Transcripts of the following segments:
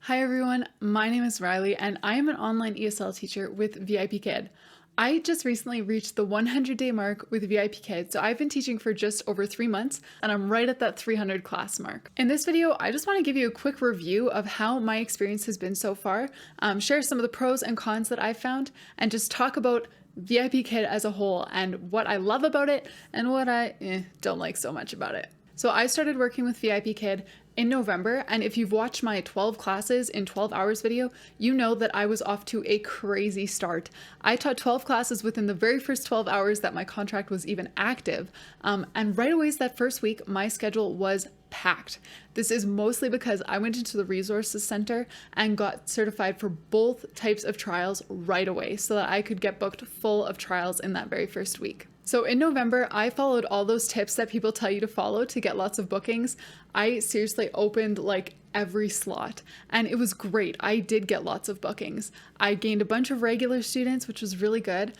Hi everyone, my name is Riley and I am an online ESL teacher with VIPKid. I just recently reached the 100-day mark with VIPKid, so I've been teaching for just over 3 months and I'm right at that 300 class mark. In this video, I just want to give you a quick review of how my experience has been so far, share some of the pros and cons that I've found, and just talk about VIPKid as a whole and what I love about it and what I don't like so much about it. So I started working with VIPKid in November, and if you've watched my 12 classes in 12 hours video, you know that I was off to a crazy start. I taught 12 classes within the very first 12 hours that my contract was even active, and right away that first week, my schedule was packed. This is mostly because I went into the resources center and got certified for both types of trials right away so that I could get booked full of trials in that very first week. So in November, I followed all those tips that people tell you to follow to get lots of bookings. I seriously opened like every slot and it was great. I did get lots of bookings. I gained a bunch of regular students, which was really good.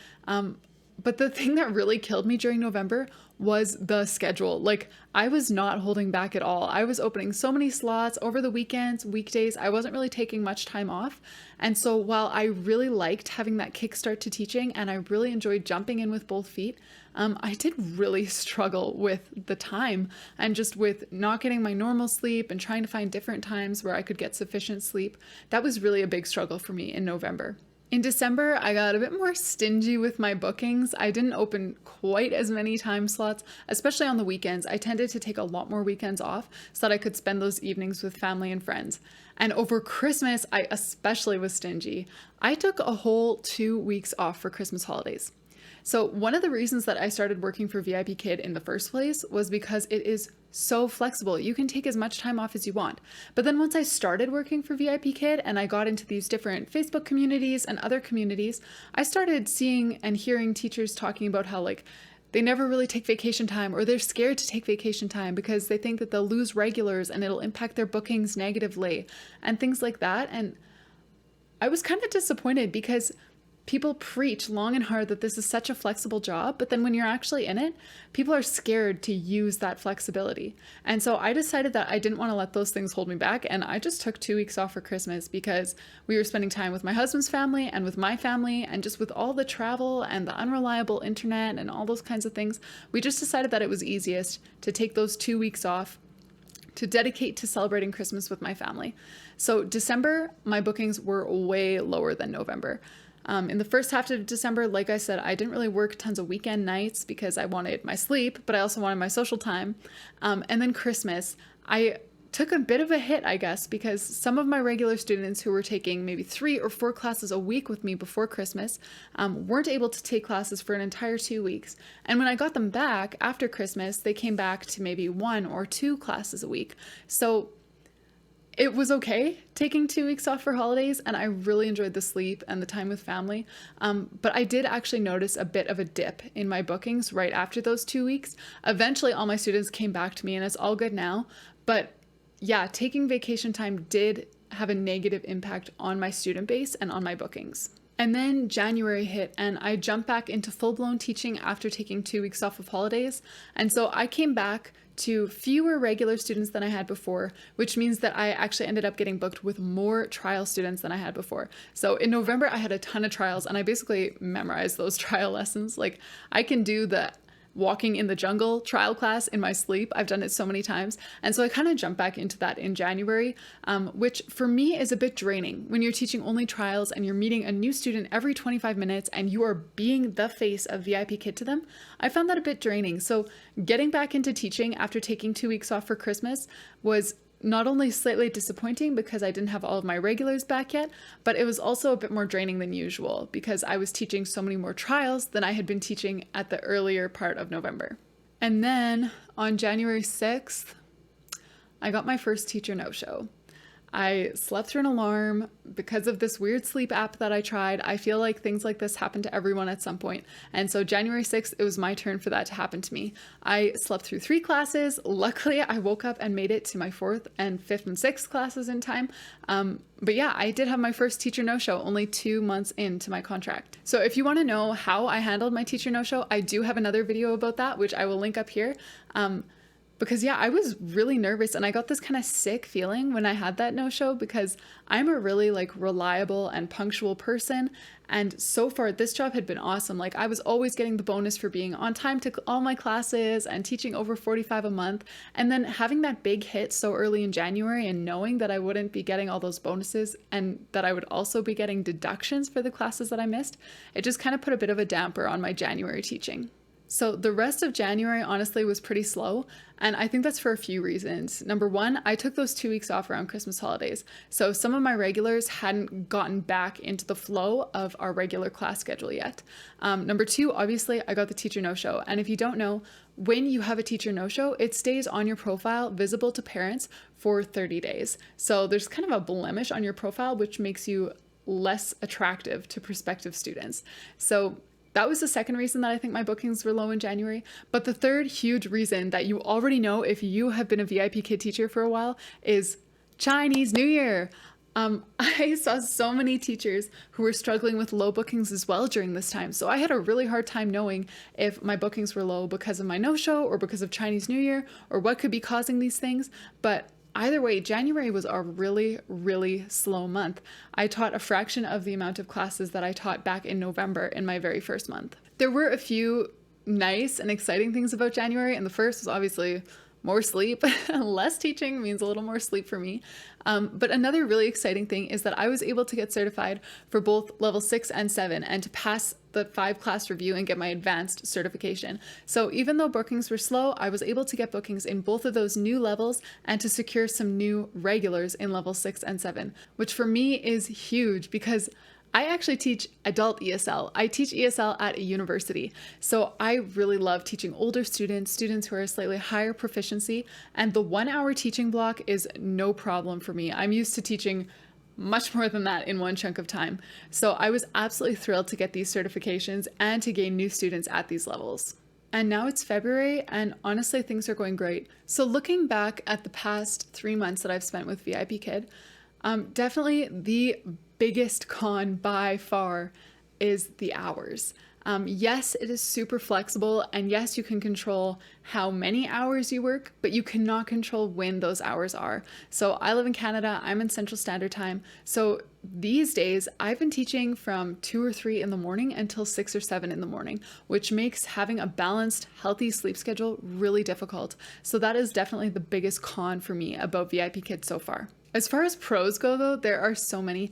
But the thing that really killed me during November was the schedule. Like, I was not holding back at all. I was opening so many slots over the weekends, weekdays. I wasn't really taking much time off. And so while I really liked having that kickstart to teaching and I really enjoyed jumping in with both feet, I did really struggle with the time and just with not getting my normal sleep and trying to find different times where I could get sufficient sleep. That was really a big struggle for me in November. In December, I got a bit more stingy with my bookings. I didn't open quite as many time slots, especially on the weekends. I tended to take a lot more weekends off so that I could spend those evenings with family and friends. And over Christmas, I especially was stingy. I took a whole 2 weeks off for Christmas holidays. So one of the reasons that I started working for VIPKid in the first place was because it is so flexible. You can take as much time off as you want. But then once I started working for VIPKid and I got into these different Facebook communities and other communities, I started seeing and hearing teachers talking about how they never really take vacation time, or they're scared to take vacation time because they think that they'll lose regulars and it'll impact their bookings negatively and things like that. And I was kind of disappointed because people preach long and hard that this is such a flexible job, but then when you're actually in it, people are scared to use that flexibility. And so I decided that I didn't want to let those things hold me back, and I just took 2 weeks off for Christmas because we were spending time with my husband's family and with my family, and just with all the travel and the unreliable internet and all those kinds of things, we just decided that it was easiest to take those 2 weeks off to dedicate to celebrating Christmas with my family. So December, my bookings were way lower than November. In the first half of December, like I said, I didn't really work tons of weekend nights because I wanted my sleep, but I also wanted my social time. And then Christmas, I took a bit of a hit, I guess, because some of my regular students who were taking maybe 3 or 4 classes a week with me before Christmas weren't able to take classes for an entire 2 weeks. And when I got them back after Christmas, they came back to maybe 1 or 2 classes a week. So it was okay taking 2 weeks off for holidays, and I really enjoyed the sleep and the time with family. But I did actually notice a bit of a dip in my bookings right after those 2 weeks. Eventually, all my students came back to me and it's all good now. But yeah, taking vacation time did have a negative impact on my student base and on my bookings. And then January hit and I jumped back into full-blown teaching after taking 2 weeks off of holidays. And so I came back to fewer regular students than I had before, which means that I actually ended up getting booked with more trial students than I had before. So in November, I had a ton of trials and I basically memorized those trial lessons. Like, I can do the walking in the jungle trial class in my sleep. I've done it so many times. And so I kind of jumped back into that in January, which for me is a bit draining when you're teaching only trials and you're meeting a new student every 25 minutes and you are being the face of VIPKid to them. I found that a bit draining. So getting back into teaching after taking 2 weeks off for Christmas was not only slightly disappointing because I didn't have all of my regulars back yet, but it was also a bit more draining than usual because I was teaching so many more trials than I had been teaching at the earlier part of November. And then on January 6th, I got my first teacher no-show. I slept through an alarm because of this weird sleep app that I tried. I feel like things like this happen to everyone at some point. And so January 6th, it was my turn for that to happen to me. I slept through 3 classes. Luckily, I woke up and made it to my 4th and 5th and 6th classes in time. But yeah, I did have my first teacher no-show only 2 months into my contract. So if you want to know how I handled my teacher no-show, I do have another video about that, which I will link up here. Because yeah, I was really nervous and I got this kind of sick feeling when I had that no-show because I'm a really like reliable and punctual person. And so far this job had been awesome. Like I was always getting the bonus for being on time to all my classes and teaching over 45 a month. And then having that big hit so early in January and knowing that I wouldn't be getting all those bonuses and that I would also be getting deductions for the classes that I missed, it just kind of put a bit of a damper on my January teaching. So the rest of January honestly was pretty slow, and I think that's for a few reasons. Number one, I took those 2 weeks off around Christmas holidays, so some of my regulars hadn't gotten back into the flow of our regular class schedule yet. Number two, obviously I got the teacher no-show, and if you don't know, when you have a teacher no-show, it stays on your profile visible to parents for 30 days. So there's kind of a blemish on your profile, which makes you less attractive to prospective students. So that was the second reason that I think my bookings were low in January. But the third huge reason that you already know if you have been a VIPKid teacher for a while is Chinese New Year. I saw so many teachers who were struggling with low bookings as well during this time. So I had a really hard time knowing if my bookings were low because of my no-show or because of Chinese New Year or what could be causing these things. But either way, January was a really, really slow month. I taught a fraction of the amount of classes that I taught back in November in my very first month. There were a few nice and exciting things about January, and the first was obviously more sleep. Less teaching means a little more sleep for me. But another really exciting thing is that I was able to get certified for both level 6 and 7 and to pass the 5-class review and get my advanced certification. So even though bookings were slow, I was able to get bookings in both of those new levels and to secure some new regulars in level 6 and 7, which for me is huge because I actually teach adult ESL. I teach ESL at a university. So I really love teaching older students who are slightly higher proficiency, and the 1-hour teaching block is no problem for me. I'm used to teaching much more than that in one chunk of time. So I was absolutely thrilled to get these certifications and to gain new students at these levels. And now it's February, and honestly, things are going great. So looking back at the past 3 months that I've spent with VIPKid, definitely the biggest con by far is the hours. Yes, it is super flexible, and yes, you can control how many hours you work, but you cannot control when those hours are. So I live in Canada, I'm in Central Standard Time. So these days I've been teaching from 2 or 3 in the morning until 6 or 7 in the morning, which makes having a balanced, healthy sleep schedule really difficult. So that is definitely the biggest con for me about VIPKid so far. As far as pros go though, there are so many.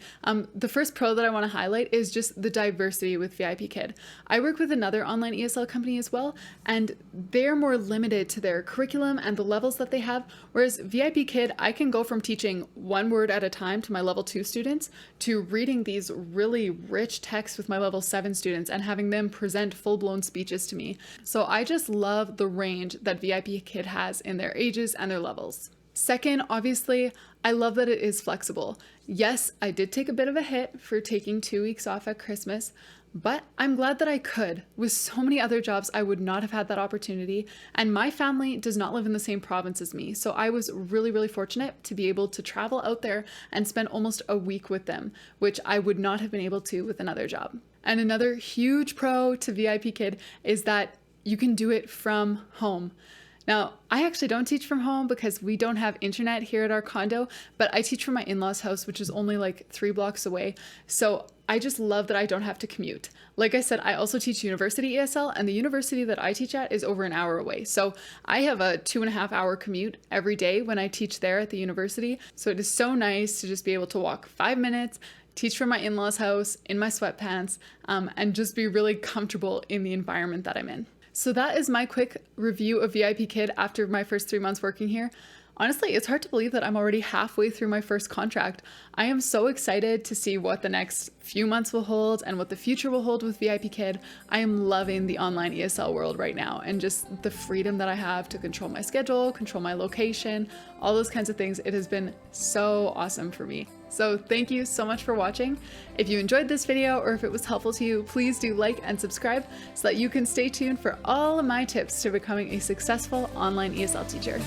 The first pro that I want to highlight is just the diversity with VIPKid. I work with another online ESL company as well, and they're more limited to their curriculum and the levels that they have, whereas VIPKid, I can go from teaching 1 word at a time to my level 2 students to reading these really rich texts with my level 7 students and having them present full-blown speeches to me. So I just love the range that VIPKid has in their ages and their levels. Second, obviously, I love that it is flexible. Yes, I did take a bit of a hit for taking 2 weeks off at Christmas, but I'm glad that I could. With so many other jobs, I would not have had that opportunity, and my family does not live in the same province as me, so I was really, really fortunate to be able to travel out there and spend almost a week with them, which I would not have been able to with another job. And another huge pro to VIPKid is that you can do it from home. Now, I actually don't teach from home because we don't have internet here at our condo, but I teach from my in-laws' house, which is only like 3 blocks away. So I just love that I don't have to commute. Like I said, I also teach university ESL, and the university that I teach at is over an hour away. So I have a 2.5-hour commute every day when I teach there at the university. So it is so nice to just be able to walk 5 minutes, teach from my in-laws' house in my sweatpants, and just be really comfortable in the environment that I'm in. So that is my quick review of VIPKid after my first 3 months working here. Honestly, it's hard to believe that I'm already halfway through my first contract. I am so excited to see what the next few months will hold and what the future will hold with VIPKid. I am loving the online ESL world right now and just the freedom that I have to control my schedule, control my location, all those kinds of things. It has been so awesome for me. So thank you so much for watching. If you enjoyed this video or if it was helpful to you, please do like and subscribe so that you can stay tuned for all of my tips to becoming a successful online ESL teacher.